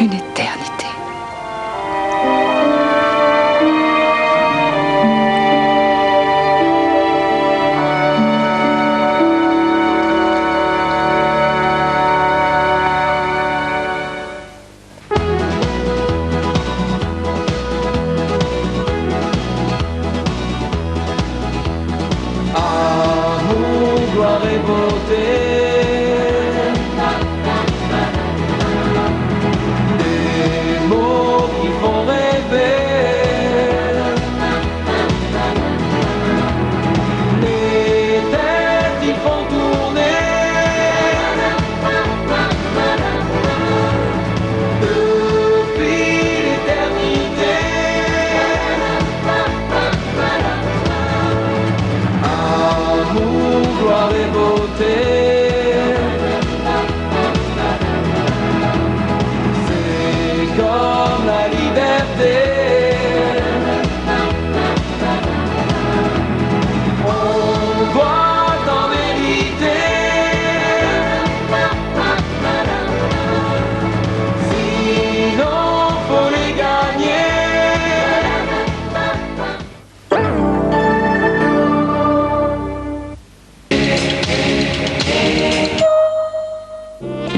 Une éternité.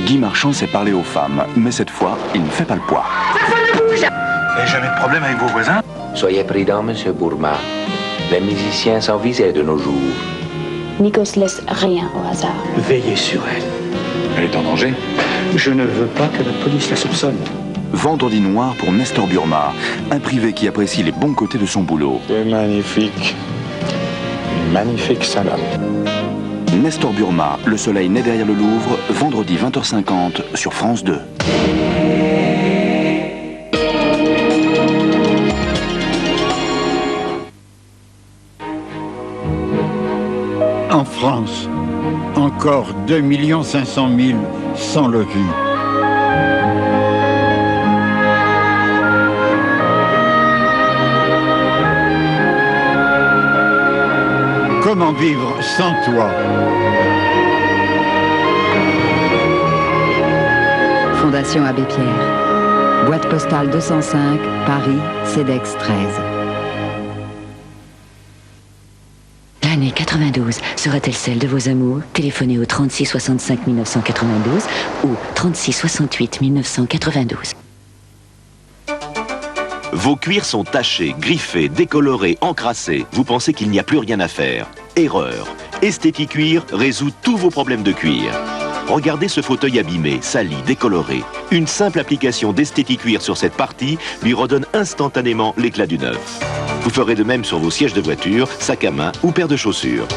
Guy Marchand sait parler aux femmes, mais cette fois, il ne fait pas le poids. Personne ne bouge! Vous n'avez jamais de problème avec vos voisins? Soyez prudent, monsieur Bourma. Les musiciens sont visés de nos jours. Nikos laisse rien au hasard. Veillez sur elle. Elle est en danger? Je ne veux pas que la police la soupçonne. Vendredi noir pour Nestor Burma, un privé qui apprécie les bons côtés de son boulot. C'est magnifique. Une magnifique salade. Nestor Burma, Le soleil naît derrière le Louvre, vendredi 20h50 sur France 2. En France, encore 2 500 000 sans logis. Comment vivre sans toi? Fondation Abbé Pierre. Boîte postale 205, Paris, CEDEX 13. L'année 92 sera-t-elle celle de vos amours? Téléphonez au 36 65 1992 ou 36 68 1992. Vos cuirs sont tachés, griffés, décolorés, encrassés. Vous pensez qu'il n'y a plus rien à faire. Erreur. Esthétique Cuir résout tous vos problèmes de cuir. Regardez ce fauteuil abîmé, sali, décoloré. Une simple application d'Esthétique Cuir sur cette partie lui redonne instantanément l'éclat du neuf. Vous ferez de même sur vos sièges de voiture, sacs à main ou paires de chaussures.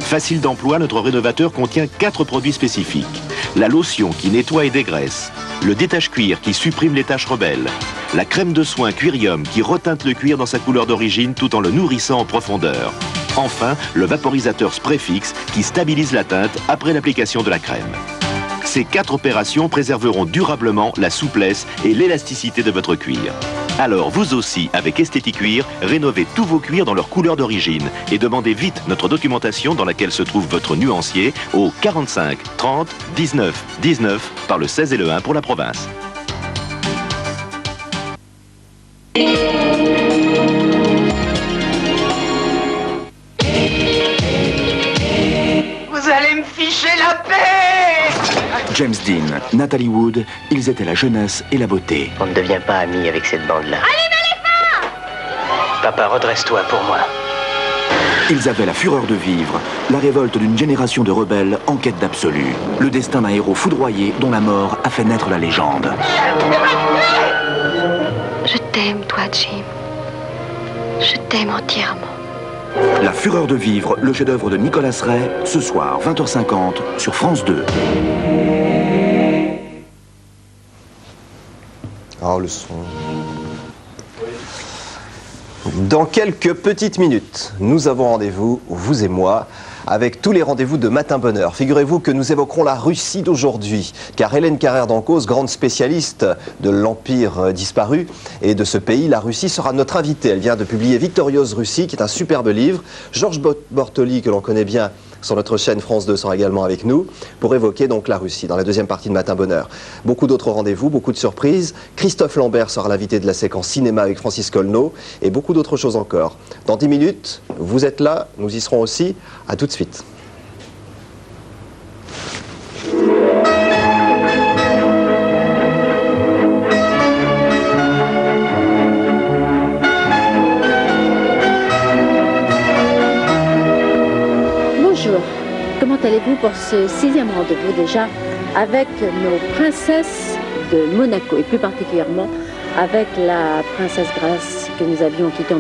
Facile d'emploi, notre rénovateur contient 4 produits spécifiques. La lotion qui nettoie et dégraisse. Le détache-cuir qui supprime les taches rebelles. La crème de soin Cuirium qui reteinte le cuir dans sa couleur d'origine tout en le nourrissant en profondeur. Enfin, le vaporisateur spray fixe qui stabilise la teinte après l'application de la crème. Ces 4 opérations préserveront durablement la souplesse et l'élasticité de votre cuir. Alors vous aussi, avec Esthétique Cuir, rénovez tous vos cuirs dans leur couleur d'origine et demandez vite notre documentation dans laquelle se trouve votre nuancier au 45 30 19 19 par le 16 et le 1 pour la province. Vous allez me ficher la paix! James Dean, Natalie Wood, ils étaient la jeunesse et la beauté. On ne devient pas ami avec cette bande-là. Allumez les phares! Papa, redresse-toi pour moi. Ils avaient la fureur de vivre, la révolte d'une génération de rebelles en quête d'absolu. Le destin d'un héros foudroyé dont la mort a fait naître la légende. Je t'aime, toi, Jim. Je t'aime entièrement. La fureur de vivre, le chef-d'œuvre de Nicolas Ray, ce soir 20h50 sur France 2. Oh, le son. Dans quelques petites minutes, nous avons rendez-vous, vous et moi, avec tous les rendez-vous de Matin Bonheur. Figurez-vous que nous évoquerons la Russie d'aujourd'hui, car Hélène Carrère d'Encausse, grande spécialiste de l'Empire disparu et de ce pays, la Russie, sera notre invitée. Elle vient de publier Victorieuse Russie, qui est un superbe livre. Georges Bortoli, que l'on connaît bien sur notre chaîne France 2 sera également avec nous pour évoquer donc la Russie dans la deuxième partie de Matin Bonheur. Beaucoup d'autres rendez-vous, beaucoup de surprises. Christophe Lambert sera l'invité de la séquence cinéma avec Francis Colneau et beaucoup d'autres choses encore. Dans 10 minutes, vous êtes là, nous y serons aussi. À tout de suite. Bonjour, comment allez-vous pour ce 6e rendez-vous déjà avec nos princesses de Monaco et plus particulièrement avec la princesse Grace que nous avions quittée en